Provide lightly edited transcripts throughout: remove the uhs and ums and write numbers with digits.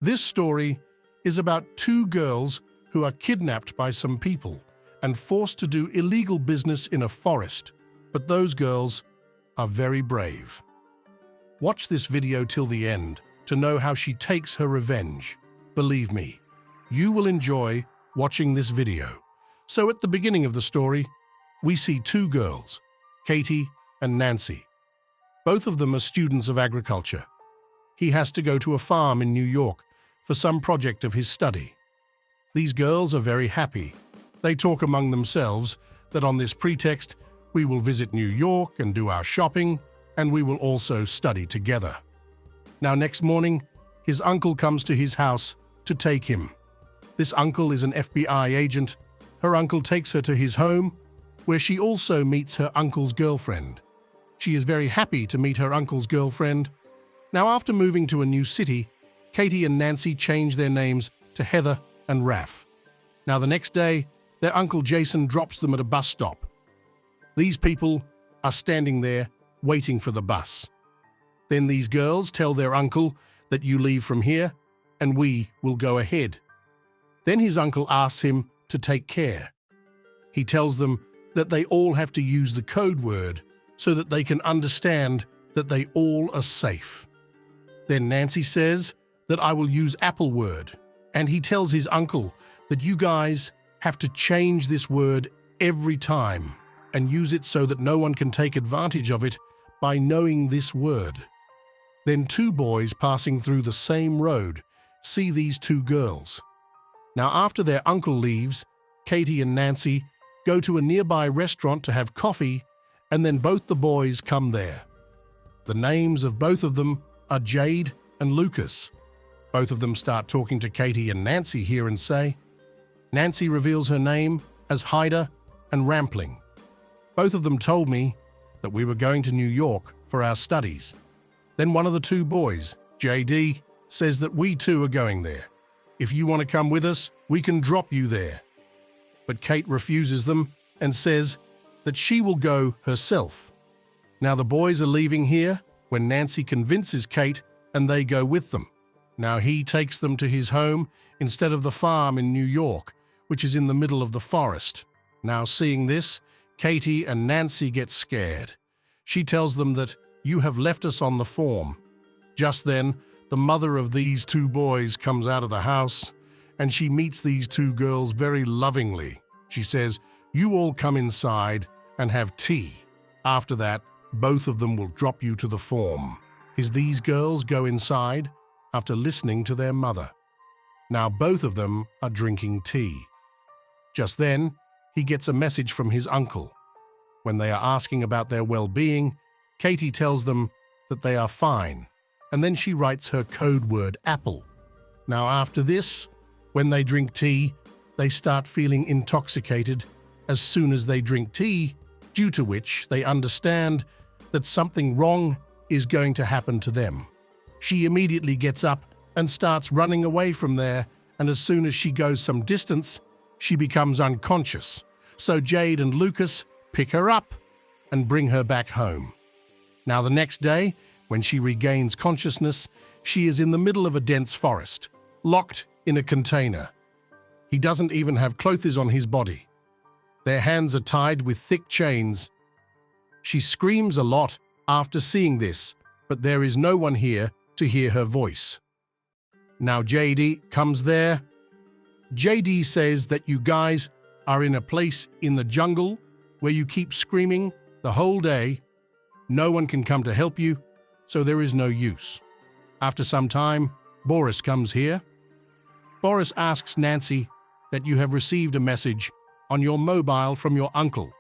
This story is about two girls who are kidnapped by some people and forced to do illegal business in a forest, but those girls are very brave. Watch this video till the end to know how she takes her revenge. Believe me, you will enjoy watching this video. So at the beginning of the story, we see two girls, Katie and Nancy. Both of them are students of agriculture. He has to go to a farm in New York for some project of his study. These girls are very happy. They talk among themselves that on this pretext, we will visit New York and do our shopping, and we will also study together. Now next morning, his uncle comes to his house to take him. This uncle is an FBI agent. Her uncle takes her to his home, where she also meets her uncle's girlfriend. She is very happy to meet her uncle's girlfriend. Now after moving to a new city, Katie and Nancy change their names to Heather and Raph. Now the next day, their uncle Jason drops them at a bus stop. These people are standing there waiting for the bus. Then these girls tell their uncle that you leave from here and we will go ahead. Then his uncle asks him to take care. He tells them that they all have to use the code word so that they can understand that they all are safe. Then Nancy says that I will use Apple word, and he tells his uncle that you guys have to change this word every time and use it so that no one can take advantage of it by knowing this word. Then two boys passing through the same road see these two girls. Now after their uncle leaves, Katie and Nancy go to a nearby restaurant to have coffee, and then both the boys come there. The names of both of them are Jade and Lucas. Both of them start talking to Katie and Nancy here and say, Nancy reveals her name as Hyder and Rampling. Both of them told me that we were going to New York for our studies. Then one of the two boys, JD, says that we too are going there. If you want to come with us, we can drop you there. But Kate refuses them and says that she will go herself. Now the boys are leaving here when Nancy convinces Kate and they go with them. Now he takes them to his home instead of the farm in New York, which is in the middle of the forest. Now seeing this, Katie and Nancy get scared. She tells them that you have left us on the farm. Just then, the mother of these two boys comes out of the house and she meets these two girls very lovingly. She says, you all come inside and have tea. After that, both of them will drop you to the farm. As these girls go inside after listening to their mother. Now both of them are drinking tea. Just then, he gets a message from his uncle. When they are asking about their well-being, Katie tells them that they are fine, and then she writes her code word Apple. Now after this, when they drink tea, they start feeling intoxicated as soon as they drink tea, due to which they understand that something wrong is going to happen to them. She immediately gets up and starts running away from there, and as soon as she goes some distance, she becomes unconscious. So Jade and Lucas pick her up and bring her back home. Now the next day, when she regains consciousness, she is in the middle of a dense forest, locked in a container. He doesn't even have clothes on his body. Their hands are tied with thick chains. She screams a lot after seeing this, but there is no one here to hear her voice. Now JD comes there. JD says that you guys are in a place in the jungle where you keep screaming the whole day. No one can come to help you, so there is no use. After some time, Boris comes here. Boris asks Nancy that you have received a message on your mobile from your uncle,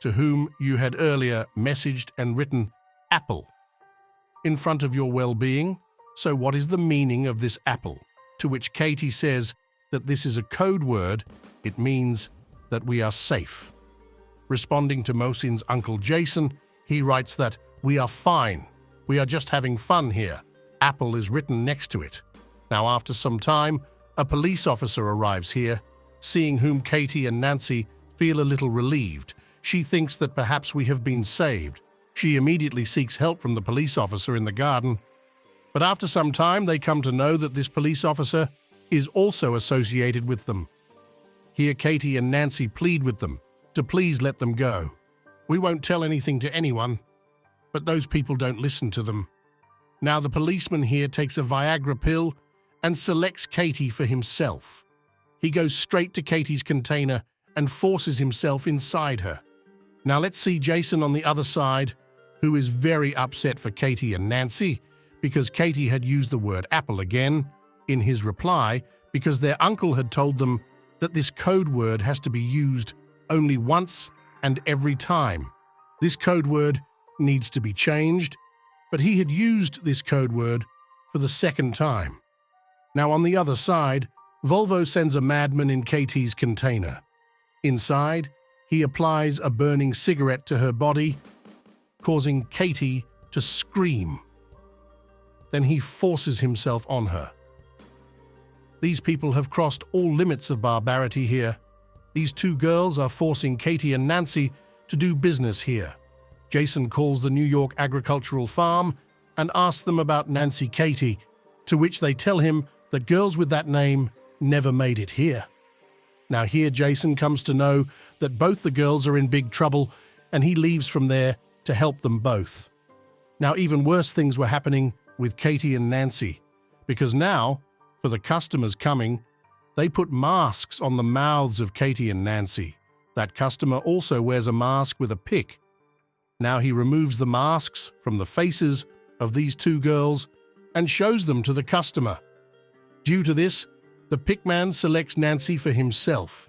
to whom you had earlier messaged and written Apple in front of your well-being. So what is the meaning of this Apple? To which Katie says that this is a code word. It means that we are safe. Responding to Mohsin's uncle Jason, he writes that we are fine. We are just having fun here. Apple is written next to it. Now after some time, a police officer arrives here. Seeing whom Katie and Nancy feel a little relieved. She thinks that perhaps we have been saved. She immediately seeks help from the police officer in the garden. But after some time, they come to know that this police officer is also associated with them. Here, Katie and Nancy plead with them to please let them go. We won't tell anything to anyone, but those people don't listen to them. Now the policeman here takes a Viagra pill and selects Katie for himself. He goes straight to Katie's container and forces himself inside her. Now let's see Jason on the other side, who is very upset for Katie and Nancy because Katie had used the word apple again in his reply because their uncle had told them that this code word has to be used only once and every time. This code word needs to be changed, but he had used this code word for the second time. Now on the other side, Volvo sends a madman in Katie's container. Inside, he applies a burning cigarette to her body, causing Katie to scream. Then he forces himself on her. These people have crossed all limits of barbarity here. These two girls are forcing Katie and Nancy to do business here. Jason calls the New York agricultural farm and asks them about Nancy Katie, to which they tell him that girls with that name never made it here. Now here Jason comes to know that both the girls are in big trouble, and he leaves from there to help them both. Now even worse things were happening with Katie and Nancy, because now, for the customers coming, they put masks on the mouths of Katie and Nancy. That customer also wears a mask with a pick. Now he removes the masks from the faces of these two girls and shows them to the customer. Due to this, the pickman selects Nancy for himself.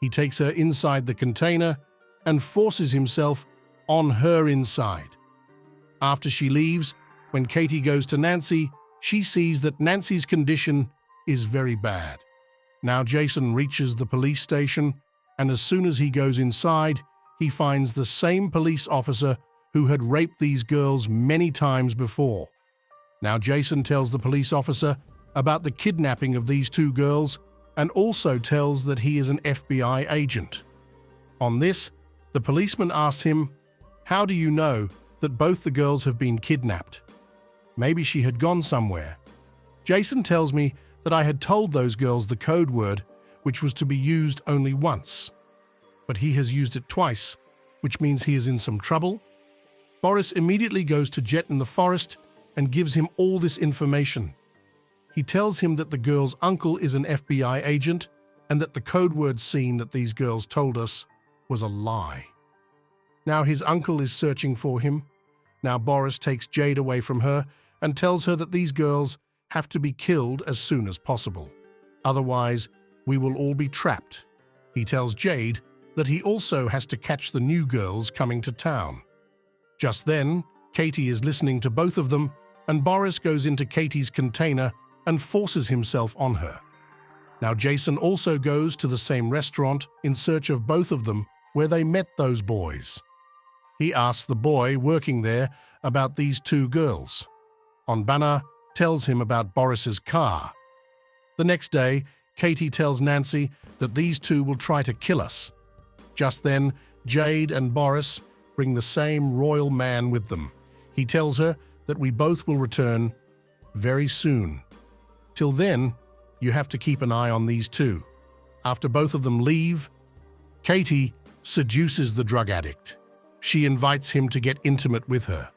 He takes her inside the container and forces himself on her inside. After she leaves, when Katie goes to Nancy, she sees that Nancy's condition is very bad. Now Jason reaches the police station, and as soon as he goes inside, he finds the same police officer who had raped these girls many times before. Now Jason tells the police officer about the kidnapping of these two girls and also tells that he is an FBI agent. On this, the policeman asks him, "How do you know that both the girls have been kidnapped? Maybe she had gone somewhere." Jason tells me that I had told those girls the code word, which was to be used only once. But he has used it twice, which means he is in some trouble. Boris immediately goes to Jet in the forest and gives him all this information. He tells him that the girl's uncle is an FBI agent and that the code word scene that these girls told us was a lie. Now his uncle is searching for him. Now Boris takes Jade away from her and tells her that these girls have to be killed as soon as possible. Otherwise, we will all be trapped. He tells Jade that he also has to catch the new girls coming to town. Just then, Katie is listening to both of them, and Boris goes into Katie's container and forces himself on her. Now Jason also goes to the same restaurant in search of both of them where they met those boys. He asks the boy working there about these two girls. Onbana tells him about Boris's car. The next day, Katie tells Nancy that these two will try to kill us. Just then, Jade and Boris bring the same royal man with them. He tells her that we both will return very soon. Till then, you have to keep an eye on these two. After both of them leave, Katie seduces the drug addict. She invites him to get intimate with her.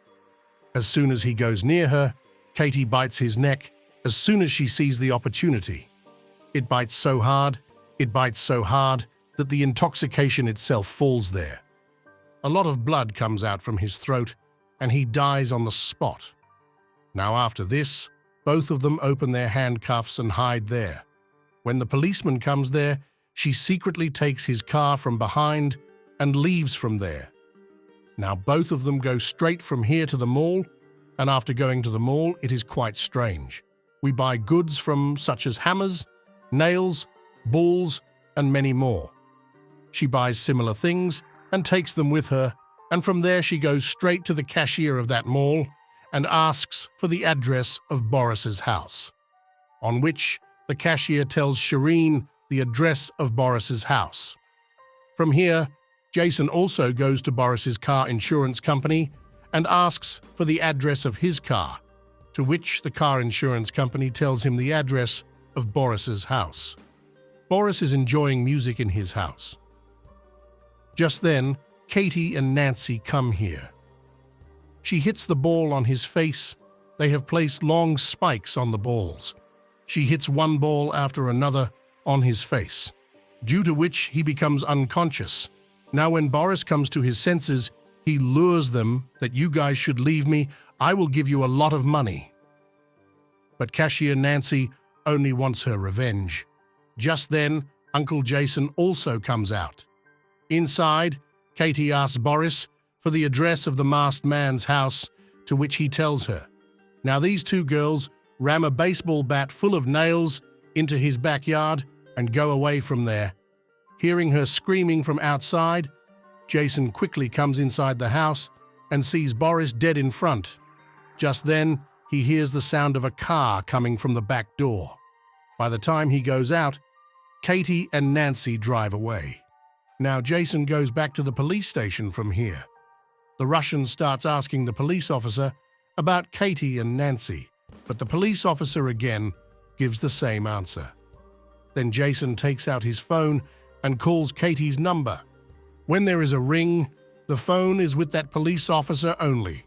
As soon as he goes near her, Katie bites his neck as soon as she sees the opportunity. It bites so hard that the intoxication itself falls there. A lot of blood comes out from his throat, and he dies on the spot. Now after this, both of them open their handcuffs and hide there. When the policeman comes there, she secretly takes his car from behind and leaves from there. Now both of them go straight from here to the mall, and after going to the mall, it is quite strange. We buy goods from such as hammers, nails, balls, and many more. She buys similar things and takes them with her, and from there she goes straight to the cashier of that mall and asks for the address of Boris's house. On which the cashier tells Shireen the address of Boris's house. From here, Jason also goes to Boris's car insurance company and asks for the address of his car. to which the car insurance company tells him the address of Boris's house. Boris is enjoying music in his house. Just then, Katie and Nancy come here. She hits the ball on his face. They have placed long spikes on the balls. She hits one ball after another on his face, due to which he becomes unconscious. Now when Boris comes to his senses, he lures them that you guys should leave me, I will give you a lot of money. But cashier Nancy only wants her revenge. Just then, Uncle Jason also comes out. Inside, Katie asks Boris for the address of the masked man's house, to which he tells her. Now these two girls ram a baseball bat full of nails into his backyard and go away from there. Hearing her screaming from outside, Jason quickly comes inside the house and sees Boris dead in front. Just then, he hears the sound of a car coming from the back door. By the time he goes out, Katie and Nancy drive away. Now Jason goes back to the police station from here. The Russian starts asking the police officer about Katie and Nancy, but the police officer again gives the same answer. Then Jason takes out his phone and calls Katie's number. When there is a ring, the phone is with that police officer only.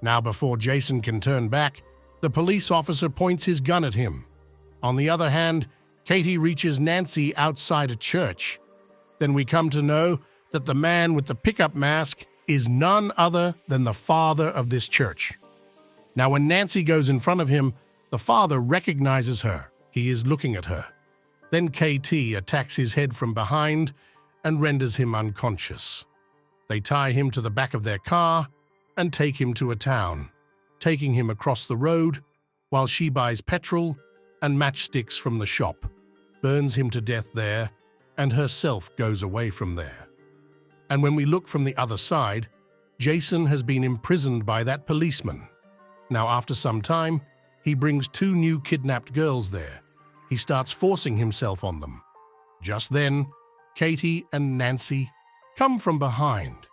Now before Jason can turn back, the police officer points his gun at him. On the other hand, Katie reaches Nancy outside a church. Then we come to know that the man with the pickup mask is none other than the father of this church. Now when Nancy goes in front of him, the father recognizes her. He is looking at her. Then KT attacks his head from behind and renders him unconscious. They tie him to the back of their car and take him to a town, taking him across the road while she buys petrol and matchsticks from the shop, burns him to death there, and herself goes away from there. And when we look from the other side, Jason has been imprisoned by that policeman. Now after some time, he brings two new kidnapped girls there. He starts forcing himself on them. Just then, Katie and Nancy come from behind.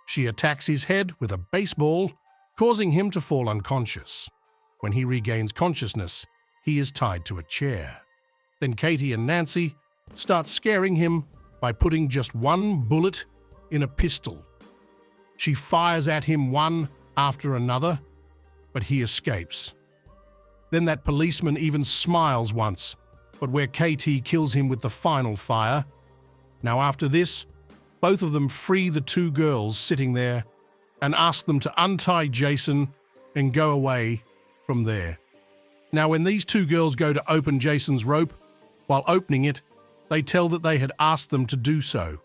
She attacks his head with a baseball, causing him to fall unconscious. When he regains consciousness, he is tied to a chair. Then Katie and Nancy start scaring him by putting just one bullet in a pistol. She fires at him one after another, but he escapes. Then that policeman even smiles once, but where KT kills him with the final fire. Now after this, both of them free the two girls sitting there and ask them to untie Jason and go away from there. Now when these two girls go to open Jason's rope, while opening it, they tell that they had asked them to do so.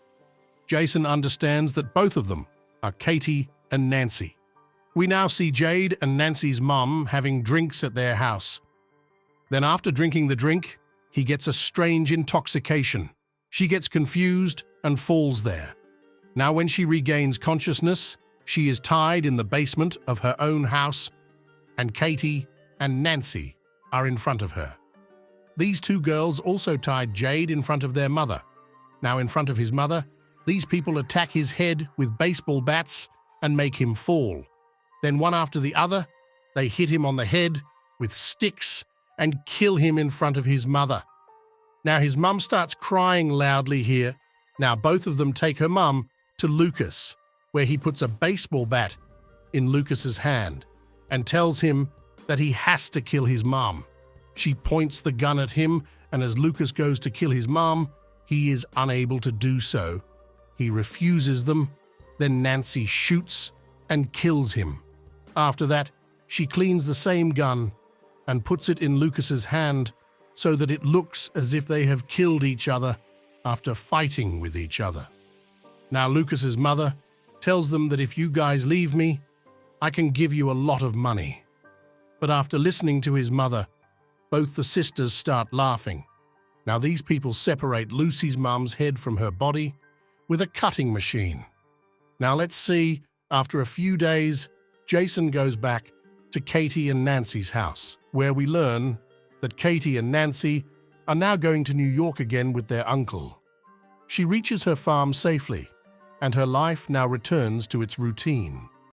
Jason understands that both of them are Katie and Nancy. We now see Jade and Nancy's mum having drinks at their house. Then after drinking the drink, he gets a strange intoxication. She gets confused and falls there. Now when she regains consciousness, she is tied in the basement of her own house, and Katie and Nancy are in front of her. These two girls also tied Jade in front of their mother. Now in front of his mother, these people attack his head with baseball bats and make him fall. Then one after the other, they hit him on the head with sticks and kill him in front of his mother. Now his mum starts crying loudly here. Now both of them take her mum to Lucas, where he puts a baseball bat in Lucas's hand and tells him that he has to kill his mum. She points the gun at him, and as Lucas goes to kill his mum, he is unable to do so. He refuses them. Then Nancy shoots and kills him. After that, she cleans the same gun and puts it in Lucas's hand so that it looks as if they have killed each other after fighting with each other. Now Lucas's mother tells them that if you guys leave me, I can give you a lot of money. But after listening to his mother, both the sisters start laughing. Now these people separate Lucy's mum's head from her body with a cutting machine. Now let's see, after a few days, Jason goes back to Katie and Nancy's house, where we learn that Katie and Nancy are now going to New York again with their uncle. She reaches her farm safely, and her life now returns to its routine.